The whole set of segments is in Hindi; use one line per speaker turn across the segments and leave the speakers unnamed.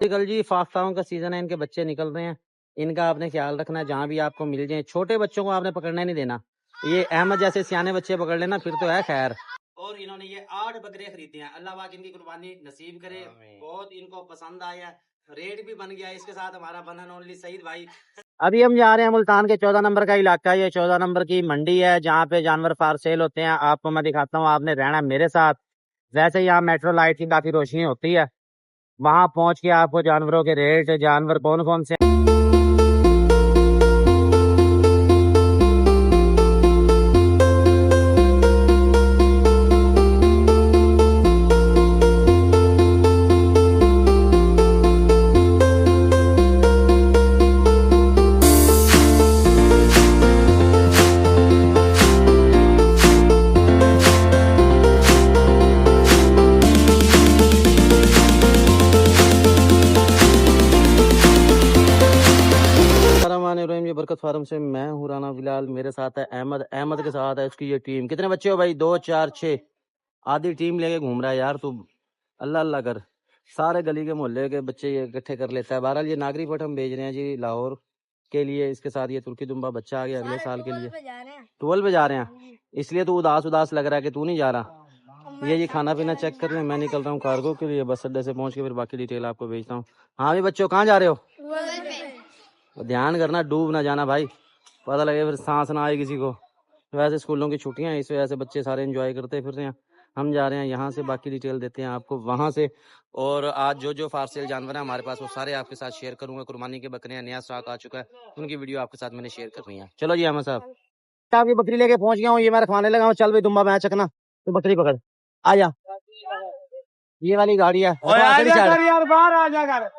कल जी फाफ्ताओं का सीजन है, इनके बच्चे निकल रहे हैं। इनका आपने ख्याल रखना है, जहाँ भी आपको मिल जाए। छोटे बच्चों को आपने पकड़ना नहीं देना। ये अहमद जैसे सियाने बच्चे पकड़ लेना फिर तो है खैर। और इन्होंने ये 8 बकरे खरीदे हैं। अल्लाह पाक इनकी कुर्बानी नसीब करे। बहुत इनको पसंद आया, रेट भी बन गया। इसके साथ हमारा वन एंड ओनली सईद भाई। अभी हम जा रहे हैं मुल्तान के 14 नंबर का इलाका। ये 14 नंबर की मंडी है जहाँ पे जानवर फार सेल होते हैं। आपको मैं दिखाता हूँ, आपने रहना मेरे साथ। वैसे यहाँ मेट्रो लाइट की काफी रोशनी होती है। वहां पहुंच के आपको जानवरों के रेट, जानवर कौन कौन से ये बरकत फार्म से मैं हूँ राना बिलाल। मेरे साथ है अहमद। अहमद के साथ है इसकी ये टीम। कितने बच्चे हो भाई? 2 4 6। आधी टीम लेके घूम रहा है यार तू। अल्लाह अल्लाह कर। सारे गली के मोहल्ले के बच्चे ये इकट्ठे कर लेता है। बहरहाल ये नागरी पट हम भेज रहे हैं जी लाहौर के लिए। इसके साथ ये तुर्की दुम्बा बच्चा आ गया अगले साल के लिए। 12 पे जा रहे हैं, इसलिए तू उदास उदास लग रहा है कि तू नहीं जा रहा। ये खाना पीना चेक कर रहे हैं। मैं निकल रहा हूँ कार्गो के लिए। बस अड्डे से पहुंच के फिर बाकी डिटेल आपको भेजता हूँ। हाँ भी बच्चों, कहाँ जा रहे हो? ध्यान करना, डूब ना जाना भाई, पता लगे फिर सांस ना आए किसी को। वैसे स्कूलों की छुट्टियां हैं, इस वजह से बच्चे सारे एंजॉय करते फिर रहे हैं। हम जा रहे हैं यहाँ से, बाकी डिटेल देते हैं आपको वहाँ से। और आज जो जो फारसेल जानवर है हमारे पास वो सारे आपके साथ शेयर करूंगा। कुर्बानी के बकरियां नया स्टॉक आ चुका है, उनकी वीडियो आपके साथ मैंने शेयर करनी है। चलो जी अहमद साहब, आपकी बकरी लेके पहुंच गया हूँ। ये मैं रखवाने लगा हूँ। चल भाई दुम्बा मैं चकना, तो बकरी पकड़। आ जा, ये वाली गाड़ी है। यार बाहर आ जा कर।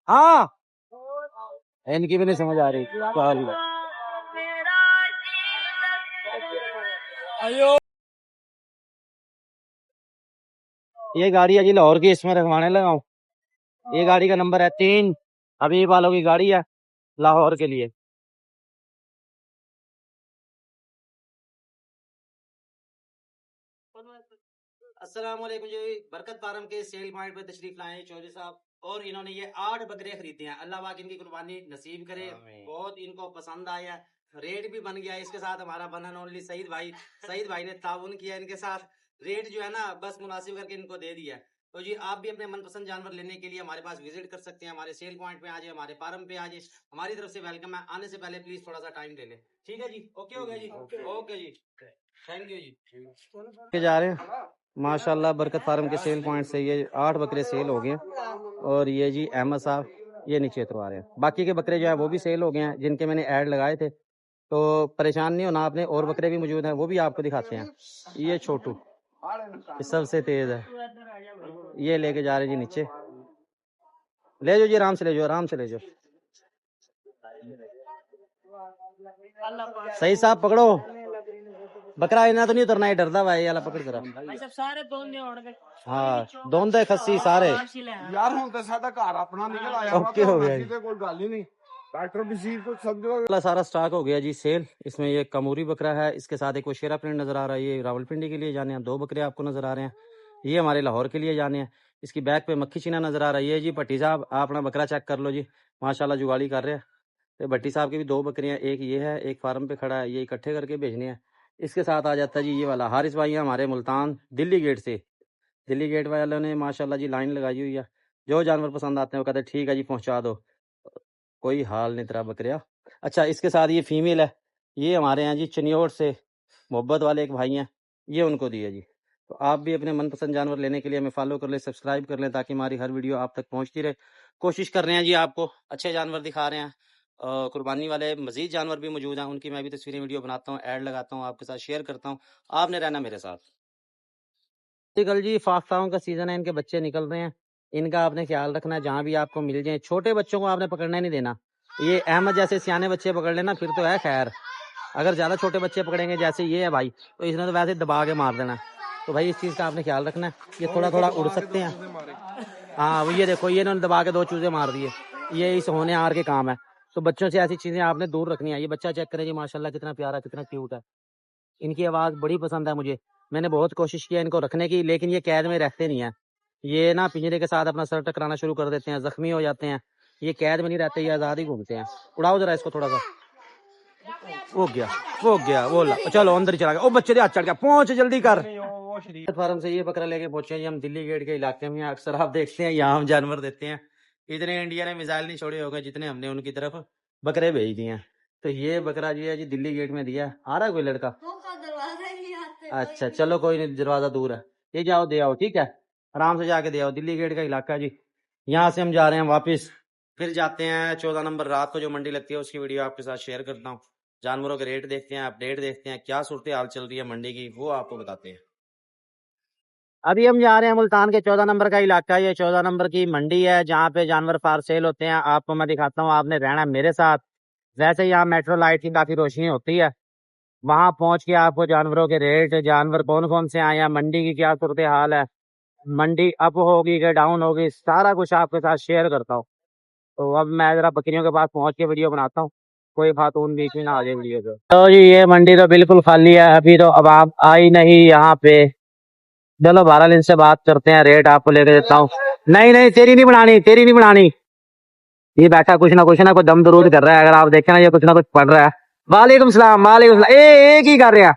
हाँ, इनकी भी नहीं समझ आ रही। ये गाड़ी है जी लाहौर की, इसमें रखवाने लगा हूँ। ये गाड़ी का नंबर है 3। हबीब वालों की गाड़ी है लाहौर के लिए। अस्सलाम वालेकुम जी। बरकत फार्म के सेल पॉइंट पे तशरीफ लाए चौधरी साहब। और इन्होंने ये 8 बकरे खरीदे हैं। अल्लाह पाक इनकी कुर्बानी नसीब करे। बहुत इनको पसंद आया, रेट भी बन गया। इसके साथ हमारा वन एंड ओनली सईद भाई ने ताउन किया इनके साथ। रेट जो है ना बस मुनासिब करके इनको दे दिया। तो जी आप भी अपने मनपसंद जानवर लेने के लिए हमारे पास विजिट कर सकते हैं। हमारे सेल पॉइंट पे आ जाए, हमारे फार्म पे आ जाए। हमारी तरफ से वेलकम है। आने से पहले प्लीज थोड़ा सा टाइम ले लें। ठीक है जी, ओके हो गया जी? ओके जी, थैंक यू जी। जा रहे हैं माशाल्लाह बरकत फार्म के सेल पॉइंट से। ये 8 बकरे सेल हो गए। और ये जी अहमद साहब ये नीचे उतरवा रहे हैं। बाकी के बकरे जो है वो भी सेल हो गए हैं, जिनके मैंने ऐड लगाए थे। तो परेशान नहीं होना आपने, और बकरे भी मौजूद हैं, वो भी आपको दिखाते हैं। ये छोटू ये सबसे तेज है, ये लेके जा रहे जी नीचे। ले जाओ जी, आराम से ले जाओ, आराम से ले जाओ। सही साहब पकड़ो बकरा, इना तो नहीं उतरना है, डरदा भाई वाला पकड़ जरा। सारे हाँ दोंदे खस्सी सारे यार हुण ते साडा घर अपना निकल आया। ओके हो गया जी, कोई गल ही नहीं। डॉक्टर बशीर को सब जगह सारा स्टॉक हो गया जी सेल। इसमें ये कमूरी बकरा है, इसके साथ एक वो शेरा प्रिंट नजर आ रहा है। ये रावलपिंडी के लिए जाने हैं। 2 बकरे आपको नजर आ रहे हैं, ये हमारे लाहौर के लिए जाने हैं। इसकी बैक पे मक्खी चीना नजर आ रहा है। ये जी भट्टी साहब आप अपना बकरा चेक कर लो जी, माशाल्लाह जुगाड़ी कर रहे हैं। तो भट्टी साहब की भी 2 बकरियां, एक ये है, एक फार्म पे खड़ा है। ये इकट्ठे करके भेजने हैं। इसके साथ आ जाता है जी ये वाला हारिस भाई है हमारे मुल्तान दिल्ली गेट से। दिल्ली गेट वालों ने माशाल्लाह जी लाइन लगाई हुई है। जो जानवर पसंद आते हैं वो कहते हैं ठीक है जी पहुंचा दो, कोई हाल नहीं तेरा बकरिया। अच्छा इसके साथ ये फीमेल है, ये हमारे यहाँ जी चनियोट से मोहब्बत वाले एक भाई हैं, ये उनको दिया जी। तो आप भी अपने मनपसंद जानवर लेने के लिए हमें फॉलो कर लें, सब्सक्राइब कर लें, ताकि हमारी हर वीडियो आप तक पहुंचती रहे। कोशिश कर रहे हैं जी आपको अच्छे जानवर दिखा रहे हैं। कुर्बानी वाले मजीद जानवर भी मौजूद हैं, उनकी मैं भी तस्वीरें वीडियो बनाता हूँ, ऐड लगाता हूँ, आपके साथ शेयर करता हूँ। आपने रहना मेरे साथ। कल जी फाफ्ताओं का सीजन है, इनके बच्चे निकल रहे हैं। इनका आपने ख्याल रखना है, जहाँ भी आपको मिल जाए। छोटे बच्चों को आपने पकड़ना नहीं देना। ये अहमद जैसे सियाने बच्चे पकड़ लेना फिर तो है खैर। अगर ज्यादा छोटे बच्चे पकड़ेंगे जैसे ये है भाई, तो इसने तो वैसे दबा के मार देना। तो भाई इस चीज का आपने ख्याल रखना है। ये थोड़ा थोड़ा उड़ सकते हैं। हाँ वो ये देखो, ये इन्होंने दबा के 2 चूजे मार दिए। ये इस होने हार के काम है। तो बच्चों से ऐसी चीजें आपने दूर रखनी है। ये बच्चा चेक करें जी, माशाल्लाह कितना प्यारा, कितना क्यूट है। इनकी आवाज़ बड़ी पसंद है मुझे। मैंने बहुत कोशिश किया इनको रखने की, लेकिन ये कैद में रहते नहीं है। ये ना पिंजरे के साथ अपना सर टकराना शुरू कर देते हैं, जख्मी हो जाते हैं। ये कैद में नहीं रहते, ये आजाद ही घूमते हैं। उड़ाओ जरा इसको थोड़ा सा। वो गया वो ला। चलो अंदर ही चला गया। ओ बच्चे हाथ चढ़ गया, पहुंच जल्दी कर। फार्म से ये बकरा लेके पहुंचे जी हम दिल्ली गेट के इलाके में। अक्सर आप देखते हैं यहाँ हम जानवर देते हैं। इतने इंडिया ने मिसाइल नहीं छोड़े होगा जितने हमने उनकी तरफ बकरे भेज दिए हैं। तो ये बकरा जो है जी दिल्ली गेट में दिया। आ रहा है कोई लड़का? अच्छा चलो कोई नहीं, दरवाजा दूर है। ये जाओ दे आओ, ठीक है, आराम से जाके दे आओ। दिल्ली गेट का इलाका जी। यहाँ से हम जा रहे हैं वापस, फिर जाते हैं 14 नंबर रात को जो मंडी लगती है उसकी वीडियो आपके साथ शेयर करता हूँ। जानवरों के रेट देखते हैं, अपडेट देखते हैं, क्या सूरत हाल चल रही है मंडी की वो आपको बताते हैं। अभी हम जा रहे हैं मुल्तान के 14 नंबर का इलाका। ये 14 नंबर की मंडी है जहाँ पे जानवर फार सेल होते हैं। आपको मैं दिखाता हूँ, आपने रहना मेरे साथ। वैसे यहाँ मेट्रो लाइट की काफी रोशनी होती है। वहां पहुंच के आपको जानवरों के रेट, जानवर कौन कौन से आए हैं, मंडी की क्या सूरत हाल है, मंडी अप होगी कि डाउन होगी, सारा कुछ आपके साथ शेयर करता हूँ। तो अब मैं जरा बकरियों के पास पहुंच के वीडियो बनाता हूँ, कोई खातून बीच में ना आ जाए वीडियो पे। तो जी ये मंडी तो बिल्कुल खाली है अभी, तो अब आप आई नहीं यहाँ पे। चलो बहरहाल इनसे बात करते हैं, रेट आपको लेके देता हूँ। नहीं नहीं तेरी नहीं बनानी, तेरी नहीं बनानी। ये बैठा कुछ ना कोई दम दरूद कर रहा है। अगर आप देखें ना, ये कुछ ना कुछ पढ़ रहा है। वालेकुम सलाम, वालेकुम सलाम। ए की कर रहे हैं,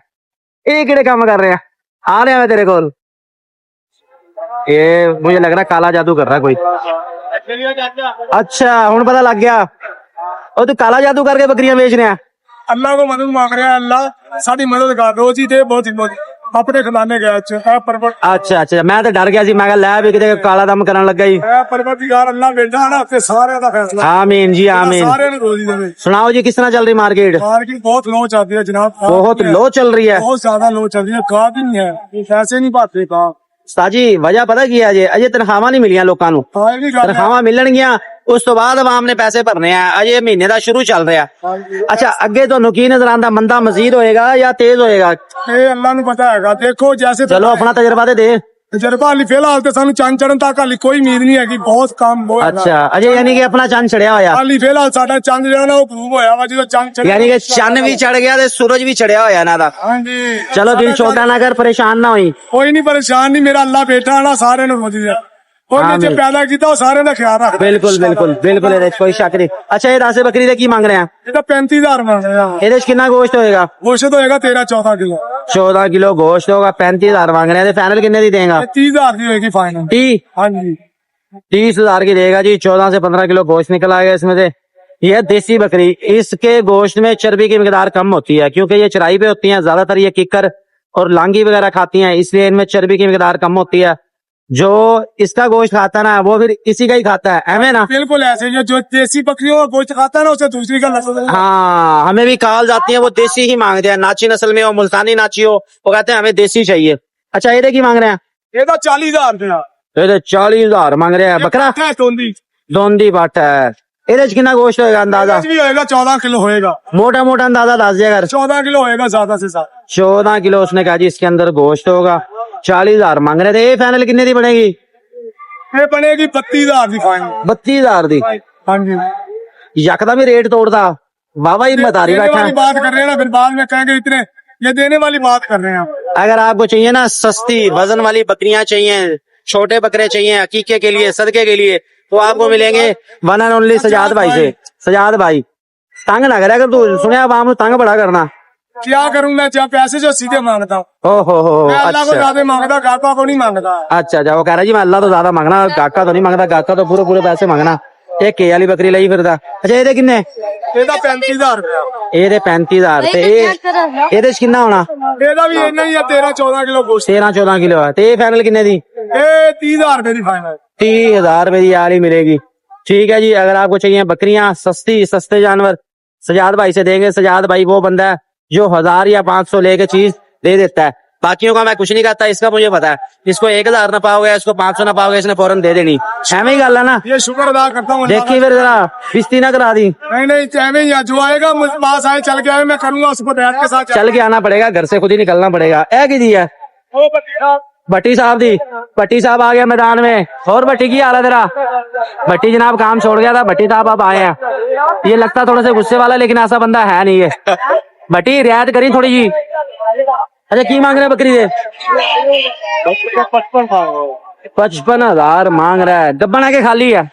ए किड़े काम कर रहे हैं? आ रहे हैं तेरे को। ये मुझे लग रहा है काला जादू कर रहा है कोई। अच्छा हुन पता लग गया। और तू काला जादू करके बकरियां बेच रहे हैं?
अल्लाह को मदद मांग रहे हैं। अल्लाह साड़ी मदद कर, रोजी दे बहुत अपने खिलाने गया परवत।
अच्छा अच्छा, मैं तो डर गया सी, मैं लै भी किते काला दम करन लगा ही।
परवतगार अल्लाह बेटा ना ते सारे दा फैसला।
आमीन जी आमीन।
सारे ने रोजी देवे।
सुनाओ जी किस तरह चल रही मार्केट?
मार्केट बहुत लो चलती है जनाब,
बहुत लो चल रही है,
बहुत ज्यादा लो चल रही है। का भी नहीं है, पैसे नहीं पाते का
साजी। वजह पता की है? अजे तनखावां नहीं मिलियां लोकां नूं। तनखावां मिलणगियां उस तो बाद आवाम ने पैसे भरने हैं। अजे महीने का शुरू चल रहा है। अच्छा अगे तुहानू की नजर आंदा, मंदा मजीद होएगा या तेज होएगा?
अल्लाह नूं पता है। देखो जैसे
चलो अपना तजर्बा दे।
तजर्बा हाली फिलहाल तो सानू चंद चढ़न तक हाली कोई उम्मीद नहीं है कि बहुत काम हो।
अच्छा अजे यानी कि अपना चंद चढ़िया होया?
हाली फिलहाल साडा चंद जो ना वो प्रूव होया वा, जो चंद चढ़
यानी कि चंद भी चढ़ गया ते सूरज भी चढ़िया होया ना दा।
हां जी।
चलो दिल छोटा ना कर, परेशान ना होई।
कोई नहीं परेशान नहीं, मेरा अल्लाह बेटा ना सारे ने रोजी दे और जो पैदा किया वो सारे का ख्याल रख।
बिल्कुल बिल्कुल बिल्कुल, ये कोई शक नहीं। अच्छा ये 10 बकरी दे की मांग रहे हैं?
ये 35,000 मांग रहे हैं।
ये कितना गोश्त होएगा?
गोश्त होएगा 13-14 किलो।
14 किलो गोश्त होगा, 35,000 मांग रहे हैं। फाइनल कितने दी देगा?
30,000 की होगी फाइनल।
30?
हाँ जी
30,000 की देगा जी। 14 से 15 किलो गोश्त निकल आएगा इसमें से। यह देसी बकरी, इसके गोश्त में चर्बी की मिकदार कम होती है क्योंकि ये चराई पे होती है। ज्यादातर ये किकर और लांगी वगैरह खाती हैं, इसलिए इनमें चर्बी की मिकदार कम होती है। जो इसका गोश्त खाता ना वो फिर इसी का ही खाता है, एवं ना?
बिल्कुल ऐसे जो देसी बकरियों का गोश्त खाता है ना, उसे दूसरी का नस्ल।
हाँ हमें भी कॉल जाती है, वो देसी ही मांगते हैं। नाची नस्ल में हो, मुल्तानी नाची हो, वो कहते हैं हमें देसी चाहिए। अच्छा ये की मांग रहे हैं?
ये तो 40,000
ये 40,000 मांग रहे हैं। बकरा दोंदी बाट है। ये कितना गोश्त होगा अंदाजा?
भी होएगा 14 किलो होएगा।
मोटा मोटा अंदाजा दस दिया।
14 किलो होएगा ज्यादा से ज्यादा।
14 किलो उसने कहा जी इसके अंदर गोश्त होगा। 40,000 मांग रहे थे। ये फाइनल कितने दी बनेगी?
ये बनेगी 32,000 की फाइनल।
32,000 दी?
हाँ जी।
यकदम ही रेट तोड़ता वाह ही बता रही बैठा।
बात कर रहे हैं ना, फिर बाद में कहेंगे इतने, ये देने वाली बात कर रहे हैं।
अगर आपको चाहिए ना सस्ती वजन वाली बकरियां चाहिए, छोटे बकरे चाहिए अकीके के लिए, सदके के लिए, तो आपको मिलेंगे वन एंड ओनली सजाद भाई से। सजाद भाई तंग ना करे, अगर तू सुने आवाम तंग बड़ा करना।
क्या करूं मैं, जब पैसे जो सीधे मांगता हूँ।
मैं
अल्लाह को ज्यादा मांगता, गाका को नहीं मांगता।
अच्छा अच्छा, वो कह रहा जी मैं अल्लाह तो ज्यादा मांगना, गाका तो नहीं मांगता। गाका तो पूरे पूरे पैसे मांगना। एक के वाली बकरी लाई फिरदा। अच्छा ये किन्ने?
35,000
ये 35,000 ये किन्ना होना?
ਇਹਦਾ ਵੀ ਇੰਨਾ ਹੀ ਆ 13-14 किलो गोश्त।
13-14 किलो है। तो ये फाइनल किन्ने दी?
30,000 रुपए की फाइनल।
30,000 रुपए की आली मिलेगी। ठीक है जी, अगर आपको चाहिए बकरियां सस्ते जानवर, सजाद भाई से देंगे। सजाद भाई वो बंदा है जो 1000 या 500 लेके चीज दे देता है। बाकियों का मैं कुछ नहीं कहता, इसका मुझे पता है। इसको 1000 ना पाओगे, इसको 500 ना पाओगे, इसने फौरन दे देनी। ऐਵੇਂ ही गल है ना?
ये शुक्र अदा करता हूँ।
देखी फिर जरा बिस्ती ना करा दी।
नहीं ऐਵੇਂ ही जो आएगा पास आए चल के आए, मैं करूंगा उसको बैठ के साथ
चल के आना पड़ेगा, घर से खुद ही निकलना पड़ेगा। ऐ की दी है? भट्टी साहब दी। भट्टी साहब आ गया मैदान में। और भट्टी की हाल है तेरा? भट्टी जनाब काम छोड़ गया था, भट्टी साहब अब आए हैं। ये लगता थोड़े से गुस्से वाला, लेकिन ऐसा बंदा है नहीं है। भट्टी रियायत करी थोड़ी जी। अच्छा की मांग रहे हैं बकरी दे? 55,000 मांग रहा है। डब्बा के खाली है,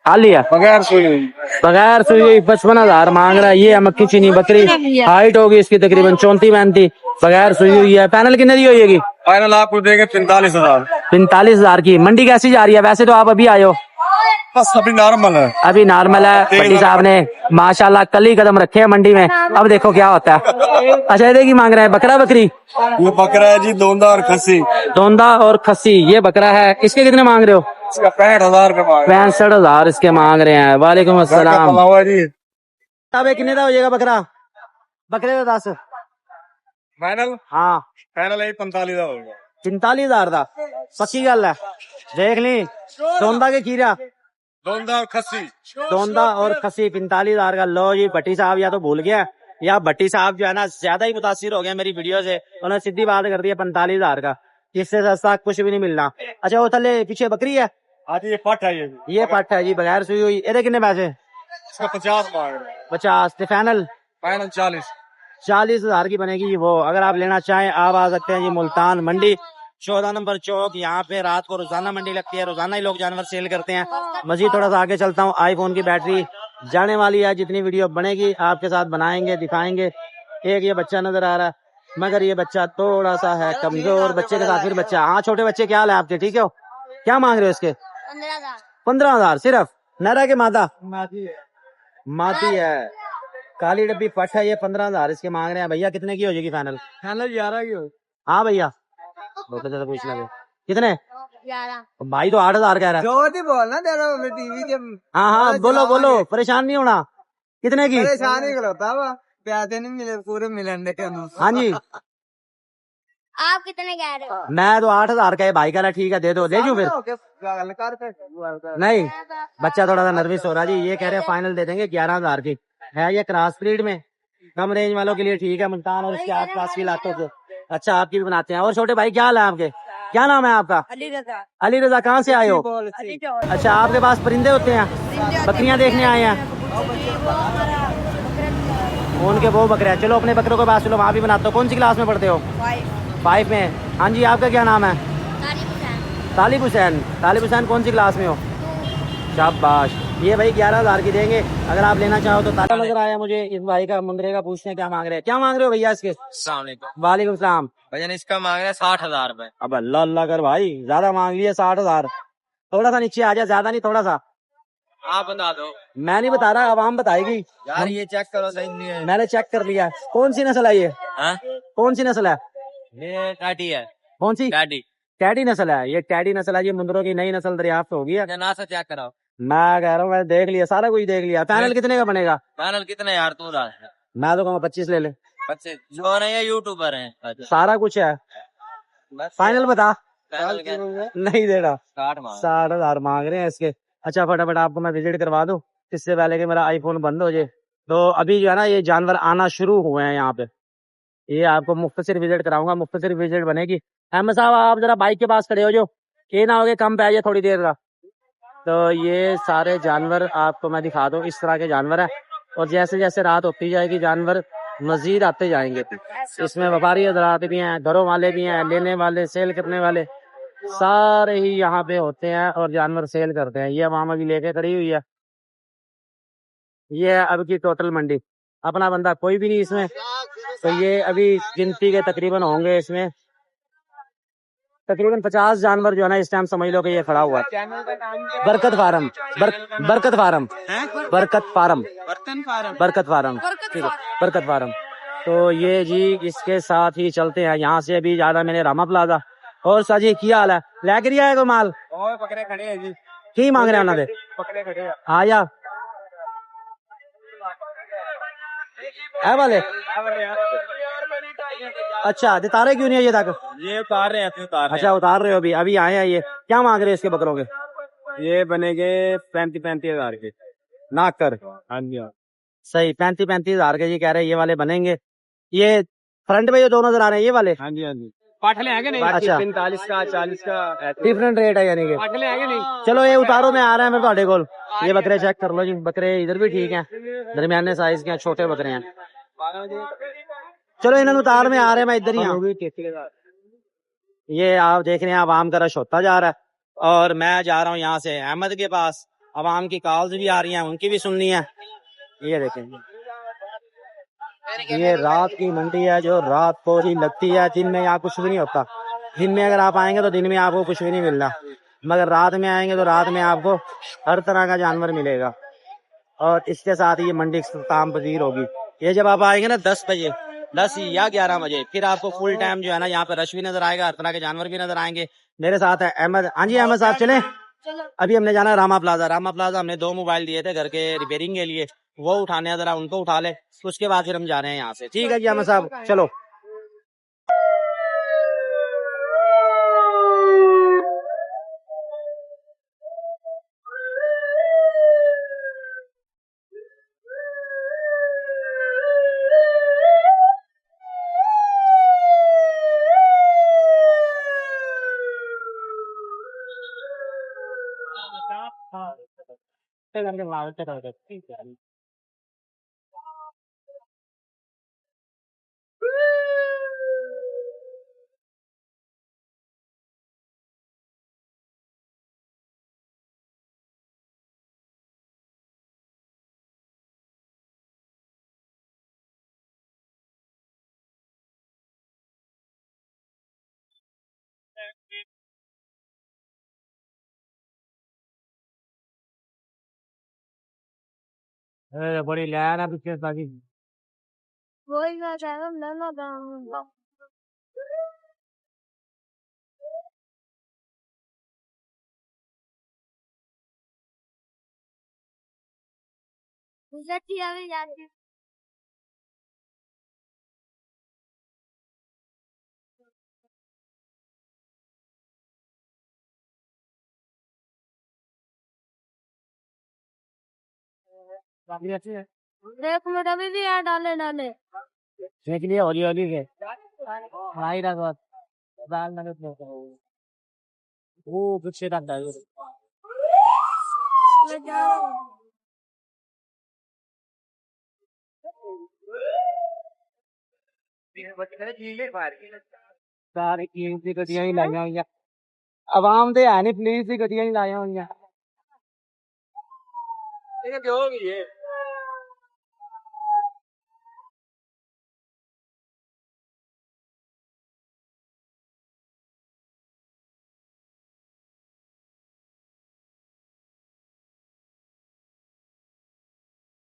खाली है
बगैर सुई।
बगैर सुई। 55,000 मांग रहा है। ये मक्खी चीनी बकरी, हाइट होगी इसकी तकरीबन 34-35, बगैर सुई हुई है। पैनल कितने दी होगी?
फाइनल आपको देंगे 45,000।
45,000 की। मंडी कैसी जा रही है? वैसे तो आप अभी आए हो,
बस अभी नॉर्मल है।
अभी नॉर्मल है। भट्टी साहब ने माशाल्लाह कल ही कदम रखे हैं मंडी में, अब देखो क्या होता है। अच्छा इधर की मांग रहे हैं? बकरा बकरी?
ये बकरा है जी दोंदा और खस्सी।
दोंदा और खस्सी, ये बकरा है। इसके कितने मांग रहे हो?
इसका 65,000 रुपए मांग।
65,000 इसके मांग रहे हैं। वालेकुम अस्सलाम।
जी
अब कितने का हो जाएगा बकरा? बकरे का 10
फाइनल।
हाँ
फाइनल है 45,000 होगा।
45,000 का पक्की गल है। देख ली दोंदा के खीरा,
दोंदा और खस्सी।
दोंदा और खसी 45,000 का। लो जी भट्टी साहब या तो भूल गया या भट्टी साहब जो है ना ज्यादा ही मुतासिर हो गया मेरी वीडियो से, उन्होंने सीधी बात कर दी है 45,000 का। इससे सस्ता कुछ भी नहीं मिलना। अच्छा वो थले पीछे बकरी है?
हाँ जी ये पट है।
ये पट है जी, बगैर सुई हुई। ये कितने पैसे?
इसका 50 मांग रहे हैं।
50। फाइनल?
फाइनल 40।
40,000 की बनेगी वो। अगर आप लेना चाहें आप आ सकते हैं जी मुल्तान मंडी, 14 नंबर चौक। यहाँ पे रात को रोजाना मंडी लगती है, रोजाना ही लोग जानवर सेल करते हैं। मजीद थोड़ा सा आगे चलता हूँ। आईफोन की बैटरी जाने वाली है, जितनी वीडियो बनेगी आपके साथ बनाएंगे दिखाएंगे। एक ये बच्चा नजर आ रहा है, मगर ये बच्चा थोड़ा सा है कमजोर। बच्चे के साथ फिर बच्चा। हाँ छोटे बच्चे, क्या हाल है आपके? ठीक हो? क्या मांग रहे हो इसके? 15,000 सिर्फ। नरा के मादा? माती है। काली डब्बी पट है। ये 15,000 इसके मांग रहे हैं। भैया कितने की हो जाएगी फाइनल?
फाइनल 11 की हो।
हाँ भैया पूछ ले कितने? 11। भाई तो 8,000 कह रहा है।
जो बोलना दे रहा हूँ टीवी के।
हाँ हाँ बोलो बोलो, परेशान नहीं होना। कितने की?
परेशान ही करता हुआ पैसे नहीं मिले पूरे मिलन।
हाँ जी
आप कितने कह रहे हो?
मैं तो 8,000 का है। भाई कह रहा ठीक है दे दो, ले जूं फिर? नहीं बच्चा थोड़ा सा नर्वस हो रहा जी। ये कह रहे हैं फाइनल दे देंगे 11,000 की। है ये क्रॉस ब्रीड में, कम रेंज वालों के लिए ठीक है। मुल्तान और इसके आसपास के इलाकों से। अच्छा आपकी भी बनाते हैं। और छोटे भाई क्या हाल है आपके? क्या नाम है आपका?
अली रजा।
अली रजा। कहाँ से आए हो? अच्छा आपके पास परिंदे होते हैं? बकरियां देखने आए हैं? उनके वो बकरे हैं। चलो अपने बकरों के पास चलो, वहाँ भी बनाते हो। कौन सी क्लास में पढ़ते हो? 5 में। हाँ जी आपका क्या नाम है? तालिब हुसैन। तालिब हुसैन कौन सी क्लास में हो? शाबाश। ये भाई 11,000 की देंगे अगर आप लेना चाहो तो। ताला नजर आया मुझे इस भाई का, मुंदरे का। पूछते हैं क्या मांग रहे हैं। क्या मांग रहे हो भैया इसके? वालेकुम सलाम।
भैया इसका मांग रहे हैं 60,000 रुपए।
अब अल्लाह अल्लाह कर भाई, ज्यादा मांग लिए 60,000। थोड़ा सा नीचे आ जा, ज्यादा नहीं थोड़ा सा।
आप बता दो।
मैं नहीं बता रहा, आवाम बताएगी।
यार ये चेक करो सही नहीं है।
मैंने चेक कर लिया। कौन सी नस्ल है ये?
हाँ?
कौन सी नस्ल है?
ये टाटी है।
कौन सी?
टाटी।
टैडी नस्ल है ये। टैडी नस्ल है ये। मुंदरों की नई नस्ल दरियाफ्त होगी है।
ना से चेक कराओ।
मैं कह रहा हूँ मैं देख लिया, सारा कुछ देख लिया। पैनल कितने का बनेगा?
पैनल कितने यार तू रहा है?
मैं तो कहूँ 25 ले ले।
बच्चे जो नहीं है यूट्यूबर हैं।
सारा कुछ है। फाइनल बता।
पैनल क्या?
नहीं देना।
60
मांग रहे हैं इसके। अच्छा फटाफट आपको मैं विजिट करवा दूं इससे पहले कि मेरा आईफोन बंद हो जाए। तो अभी जो है ना ये जानवर आना शुरू हुए हैं यहाँ पे। ये आपको मुख्तसर विजिट कराऊंगा, मुख्तसर विजिट बनेगी। अहमद साहब आप जरा बाइक के पास खड़े हो, जो ये ना हो गए कम पे जाए थोड़ी देर का। तो ये सारे जानवर आपको मैं दिखा दूं, इस तरह के जानवर है। और जैसे जैसे रात होती जाएगी जानवर मजीद आते जाएंगे। इसमें व्यापारी हजरात भी हैं, घरों वाले भी हैं, लेने वाले, सेल करने वाले सारे ही यहाँ पे होते हैं और जानवर सेल करते हैं। ये अवाम अभी लेके खड़ी हुई है। ये है अब की टोटल मंडी। अपना बंदा कोई भी नहीं इसमें। तो ये अभी गिनती के तकरीबन होंगे इसमें तकरीबन 50 जानवर जो है ना इस टाइम समझ लो कि ये खड़ा हुआ है। बरकत फार्म। बरकत फार्म। बरकत फार्म। बरकत फार्म। ठीक है बरकत फार्म। तो ये जी इसके साथ ही चलते हैं। यहाँ से अभी ज्यादा मैंने रामा प्लाजा। और साजी की हाल है? लेकर ही आए को माल?
पकड़े खड़े हैं जी।
की मांग रहे हैं उन्होंने?
पकड़े खड़े हैं।
आया है वाले। अच्छा दितारे क्यों नहीं है ये तक?
ये उतार रहे हैं उतार रहे
अच्छा उतार रहे हो अभी? अभी आए हैं ये। क्या मांग रहे हैं इसके बकरों के?
ये बनेगे 35,000 के।
नाक कर।
हाँ जी
सही 35,000 के जी कह रहे हैं ये वाले बनेंगे। ये फ्रंट में जो दो नजर आ रहे हैं ये वाले?
हाँ जी हाँ जी। पाठले आगे नहीं?
अच्छा
45 का 40 का
डिफरेंट रेट है यानी कि।
पाठले आगे नहीं?
चलो ये उतारो में आ रहा है मेरे ਤੁਹਾਡੇ ਕੋਲ। ये बकरे चेक कर लो जी। बकरे इधर भी ठीक हैं, दरमियाने साइज के हैं, छोटे बकरे हैं। चलो इन्होंने उतार में आ रहे हैं, मैं इधर ही हूँ। ये आप देख रहे हैं आवाम का रश होता जा रहा है और मैं जा रहा हूँ यहाँ से अहमद के पास। आवाम की कॉल्स भी आ रही हैं, उनकी भी सुननी है। ये देखें, ये रात की मंडी है जो रात को ही लगती है, दिन में यहाँ कुछ भी नहीं होता। दिन में अगर आप आएंगे तो दिन में आपको कुछ भी नहीं मिल रहा, मगर रात में आएंगे तो रात में आपको हर तरह का जानवर मिलेगा और इसके साथ ही ये मंडी इख्तिताम पजीर होगी। ये जब आप आएंगे ना 10 बजे, 10 या 11 बजे, फिर आपको फुल टाइम जो है ना यहाँ पे रश भी नजर आएगा, हर तरह के जानवर भी नजर आएंगे। मेरे साथ है अहमद। हाँ जी अहमद साहब, चले। अभी हमने जाना है रामा प्लाजा। रामा प्लाजा हमने 2 मोबाइल दिए थे घर के रिपेयरिंग के लिए, वो उठाने हैं, जरा उनको उठा ले, उसके बाद फिर हम जा रहे हैं यहाँ से। ठीक है जी अहमद साहब, चलो। बड़ी लैन है पीछे ताकि
वही बात है, मैं ना गाऊंगा। सच्ची अभी जाती हूँ। देख मेरा भी यार डाले डाले
देख लिया होली होली के भाई रहा दाल नगद वो कुछ से डाल
मैं जा रहा हूँ।
सारी कीमती गड्डियां ही लाइया हुई, आवाम दे है नहीं, पुलिस दी गड्डियां ही लाइया हुई।